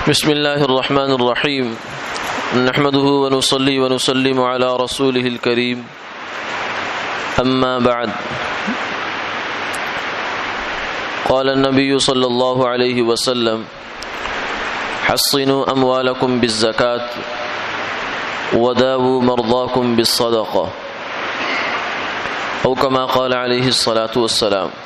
بسم اللہ الرحمن الرحیم نحمده ونصلي ونسلم على رسوله الكريم اما بعد قال النبي صلى الله عليه وسلم حصنوا اموالكم بالزكاة وداووا مرضاكم بالصدقة او كما قال عليه الصلاة والسلام۔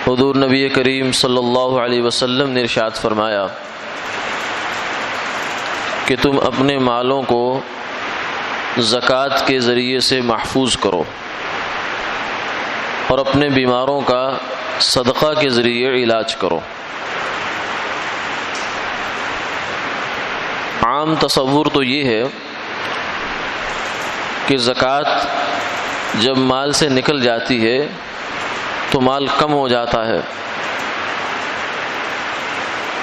حضور نبی کریم صلی اللہ علیہ وسلم نے ارشاد فرمایا کہ تم اپنے مالوں کو زکوٰۃ کے ذریعے سے محفوظ کرو اور اپنے بیماروں کا صدقہ کے ذریعے علاج کرو۔ عام تصور تو یہ ہے کہ زکوٰۃ جب مال سے نکل جاتی ہے تو مال کم ہو جاتا ہے،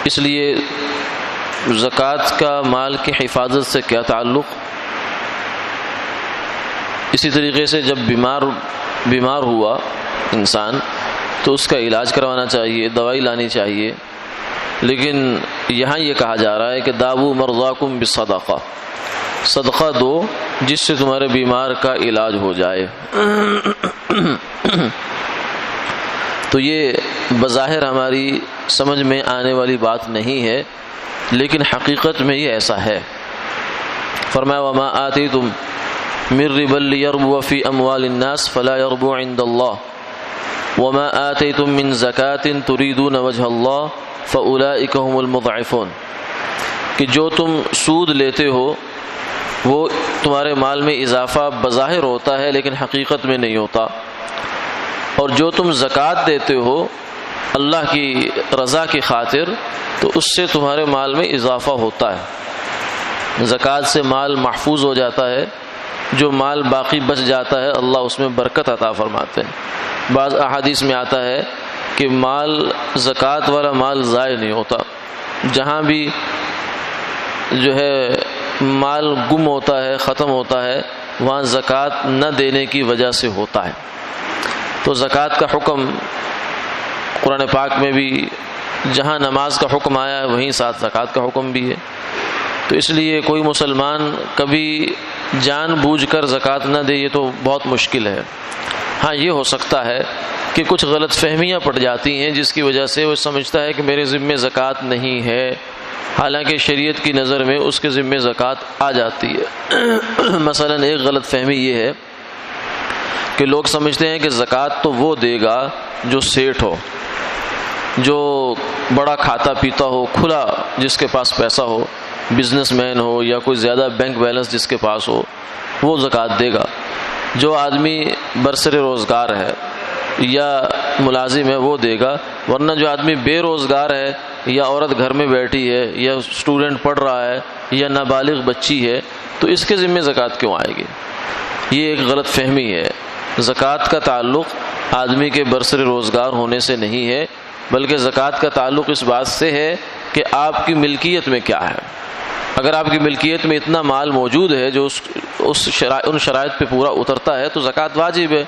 اس لیے زکوٰۃ کا مال کی حفاظت سے کیا تعلق۔ اسی طریقے سے جب بیمار ہوا انسان تو اس کا علاج کروانا چاہیے، دوائی لانی چاہیے، لیکن یہاں یہ کہا جا رہا ہے کہ داووا مرضاکم بالصدقہ، صدقہ دو جس سے تمہارے بیمار کا علاج ہو جائے۔ تو یہ بظاہر ہماری سمجھ میں آنے والی بات نہیں ہے، لیکن حقیقت میں یہ ایسا ہے۔ فرمایا وما آتیتم من ربا لیربو فی اموال الناس فلا یربو عند اللہ وما آتیتم من زکاة تریدون وجہ اللہ فاولئک هم المضعفون، کہ جو تم سود لیتے ہو وہ تمہارے مال میں اضافہ بظاہر ہوتا ہے لیکن حقیقت میں نہیں ہوتا، اور جو تم زکوٰۃ دیتے ہو اللہ کی رضا کی خاطر تو اس سے تمہارے مال میں اضافہ ہوتا ہے، زکوٰۃ سے مال محفوظ ہو جاتا ہے، جو مال باقی بچ جاتا ہے اللہ اس میں برکت عطا فرماتے ہیں۔ بعض احادیث میں آتا ہے کہ مال زکوٰۃ والا مال ضائع نہیں ہوتا، جہاں بھی جو ہے مال گم ہوتا ہے، ختم ہوتا ہے، وہاں زکوٰۃ نہ دینے کی وجہ سے ہوتا ہے۔ تو زکوٰۃ کا حکم قرآن پاک میں بھی جہاں نماز کا حکم آیا ہے وہیں ساتھ زکوٰۃ کا حکم بھی ہے، تو اس لیے کوئی مسلمان کبھی جان بوجھ کر زکوٰۃ نہ دے، یہ تو بہت مشکل ہے۔ ہاں یہ ہو سکتا ہے کہ کچھ غلط فہمیاں پڑ جاتی ہیں جس کی وجہ سے وہ سمجھتا ہے کہ میرے ذمے زکوٰۃ نہیں ہے، حالانکہ شریعت کی نظر میں اس کے ذمے زکوٰۃ آ جاتی ہے۔ مثلا ایک غلط فہمی یہ ہے کہ لوگ سمجھتے ہیں کہ زکوٰۃ تو وہ دے گا جو سیٹھ ہو، جو بڑا کھاتا پیتا ہو، کھلا جس کے پاس پیسہ ہو، بزنس مین ہو یا کوئی زیادہ بینک بیلنس جس کے پاس ہو، وہ زکوٰۃ دے گا۔ جو آدمی برسر روزگار ہے یا ملازم ہے وہ دے گا، ورنہ جو آدمی بے روزگار ہے یا عورت گھر میں بیٹھی ہے یا اسٹوڈنٹ پڑھ رہا ہے یا نابالغ بچی ہے تو اس کے ذمہ زکوٰۃ کیوں آئے گی؟ یہ ایک غلط فہمی ہے۔ زکوٰۃ کا تعلق آدمی کے برسر روزگار ہونے سے نہیں ہے، بلکہ زکوٰۃ کا تعلق اس بات سے ہے کہ آپ کی ملکیت میں کیا ہے۔ اگر آپ کی ملکیت میں اتنا مال موجود ہے جو ان شرائط پہ پورا اترتا ہے تو زکوٰۃ واجب ہے،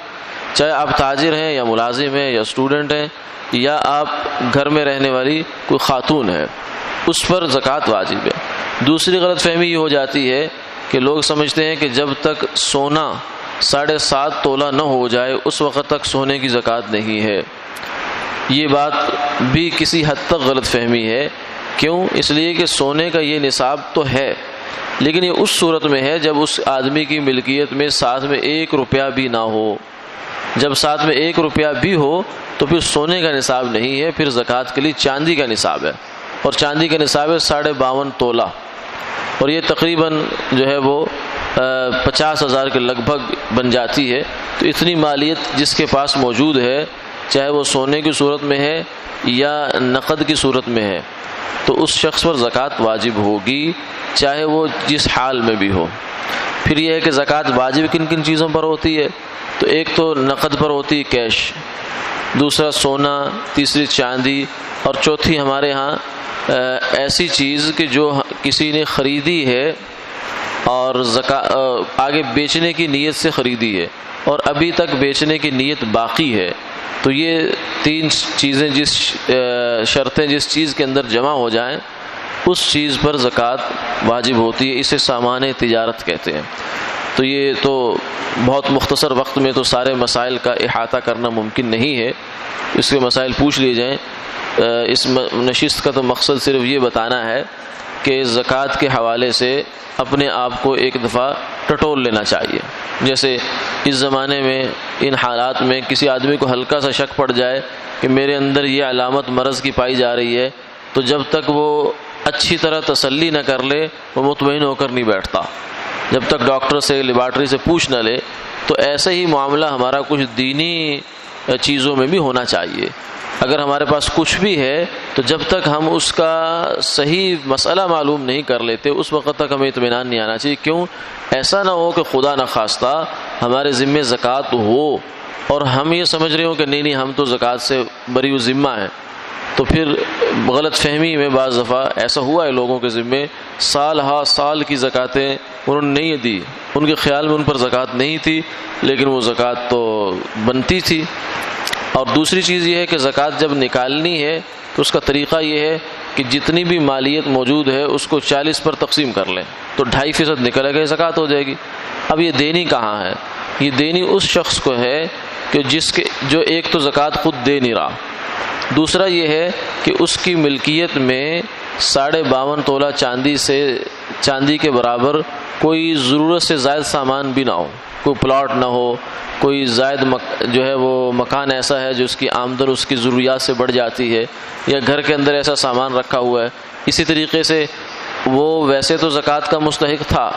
چاہے آپ تاجر ہیں یا ملازم ہیں یا اسٹوڈنٹ ہیں یا آپ گھر میں رہنے والی کوئی خاتون ہے، اس پر زکوٰۃ واجب ہے۔ دوسری غلط فہمی یہ ہو جاتی ہے کہ لوگ سمجھتے ہیں کہ جب تک سونا 7.5 تولہ نہ ہو جائے اس وقت تک سونے کی زکوٰۃ نہیں ہے۔ یہ بات بھی کسی حد تک غلط فہمی ہے۔ کیوں؟ اس لیے کہ سونے کا یہ نصاب تو ہے، لیکن یہ اس صورت میں ہے جب اس آدمی کی ملکیت میں ساتھ میں 1 روپیہ بھی نہ ہو۔ جب ساتھ میں 1 روپیہ بھی ہو تو پھر سونے کا نصاب نہیں ہے، پھر زکوٰۃ کے لیے چاندی کا نصاب ہے، اور چاندی کا نصاب ہے 52.5 تولہ، اور یہ تقریباً جو ہے وہ 50,000 کے لگ بھگ بن جاتی ہے۔ تو اتنی مالیت جس کے پاس موجود ہے، چاہے وہ سونے کی صورت میں ہے یا نقد کی صورت میں ہے، تو اس شخص پر زکوٰۃ واجب ہوگی، چاہے وہ جس حال میں بھی ہو۔ پھر یہ ہے کہ زکوٰۃ واجب کن کن چیزوں پر ہوتی ہے؟ تو ایک تو نقد پر ہوتی ہے کیش، دوسرا سونا، تیسری چاندی، اور چوتھی ہمارے ہاں ایسی چیز کہ جو کسی نے خریدی ہے اور آگے بیچنے کی نیت سے خریدی ہے اور ابھی تک بیچنے کی نیت باقی ہے، تو یہ تین چیزیں شرطیں جس چیز کے اندر جمع ہو جائیں اس چیز پر زکوٰۃ واجب ہوتی ہے، اسے سامان تجارت کہتے ہیں۔ تو یہ تو بہت مختصر وقت میں تو سارے مسائل کا احاطہ کرنا ممکن نہیں ہے، اس کے مسائل پوچھ لیے جائیں۔ اس نشست کا تو مقصد صرف یہ بتانا ہے کہ زکوٰۃ کے حوالے سے اپنے آپ کو ایک دفعہ ٹٹول لینا چاہیے۔ جیسے اس زمانے میں ان حالات میں کسی آدمی کو ہلکا سا شک پڑ جائے کہ میرے اندر یہ علامت مرض کی پائی جا رہی ہے، تو جب تک وہ اچھی طرح تسلی نہ کر لے وہ مطمئن ہو کر نہیں بیٹھتا، جب تک ڈاکٹر سے لیبارٹری سے پوچھ نہ لے۔ تو ایسا ہی معاملہ ہمارا کچھ دینی چیزوں میں بھی ہونا چاہیے۔ اگر ہمارے پاس کچھ بھی ہے تو جب تک ہم اس کا صحیح مسئلہ معلوم نہیں کر لیتے اس وقت تک ہمیں اطمینان نہیں آنا چاہیے۔ کیوں؟ ایسا نہ ہو کہ خدا نخواستہ ہمارے ذمے زکوٰۃ ہو اور ہم یہ سمجھ رہے ہوں کہ نہیں ہم تو زکوٰۃ سے بری و ذمہ ہیں، تو پھر غلط فہمی میں بعض دفعہ ایسا ہوا ہے لوگوں کے ذمے سال ہا سال کی زکوٰۃیں انہوں نے نہیں دی، ان کے خیال میں ان پر زکوٰۃ نہیں تھی لیکن وہ زکوٰۃ تو بنتی تھی۔ اور دوسری چیز یہ ہے کہ زکوٰۃ جب نکالنی ہے تو اس کا طریقہ یہ ہے کہ جتنی بھی مالیت موجود ہے اس کو 40 پر تقسیم کر لیں تو 2.5% نکلے گا، زکوٰۃ ہو جائے گی۔ اب یہ دینی کہاں ہے؟ یہ دینی اس شخص کو ہے کہ جو ایک تو زکوٰۃ خود دے نہیں رہا، دوسرا یہ ہے کہ اس کی ملکیت میں 52.5 تولہ چاندی کے برابر کوئی ضرورت سے زائد سامان بھی نہ ہو، کوئی پلاٹ نہ ہو، کوئی زائد جو ہے وہ مکان ایسا ہے جو اس کی آمدن اس کی ضروریات سے بڑھ جاتی ہے، یا گھر کے اندر ایسا سامان رکھا ہوا ہے۔ اسی طریقے سے وہ ویسے تو زکوٰۃ کا مستحق تھا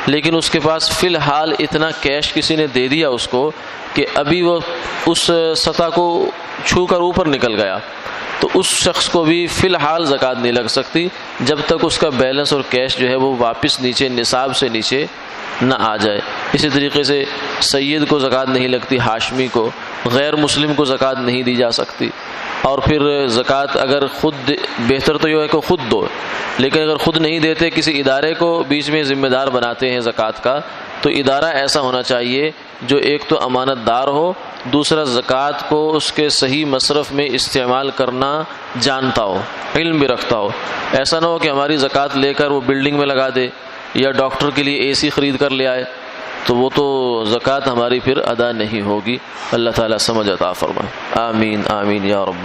لیکن اس کے پاس فی الحال اتنا کیش کسی نے دے دیا اس کو کہ ابھی وہ اس سطح کو چھو کر اوپر نکل گیا، تو اس شخص کو بھی فی الحال زکوٰۃ نہیں لگ سکتی جب تک اس کا بیلنس اور کیش جو ہے وہ واپس نیچے نصاب سے نیچے نہ آ جائے۔ اسی طریقے سے سید کو زکوٰۃ نہیں لگتی، ہاشمی کو، غیر مسلم کو زکوٰۃ نہیں دی جا سکتی۔ اور پھر زکوٰۃ اگر خود بہتر تو یہ ہے کہ خود دو، لیکن اگر خود نہیں دیتے کسی ادارے کو بیچ میں ذمہ دار بناتے ہیں زکوٰۃ کا، تو ادارہ ایسا ہونا چاہیے جو ایک تو امانت دار ہو، دوسرا زکوٰۃ کو اس کے صحیح مصرف میں استعمال کرنا جانتا ہو، علم بھی رکھتا ہو۔ ایسا نہ ہو کہ ہماری زکوٰۃ لے کر وہ بلڈنگ میں لگا دے یا ڈاکٹر کے لیے AC خرید کر لے آئے، تو وہ تو زکوٰۃ ہماری پھر ادا نہیں ہوگی۔ اللہ تعالیٰ سمجھ عطا فرمائے۔ آمین آمین یا رب۔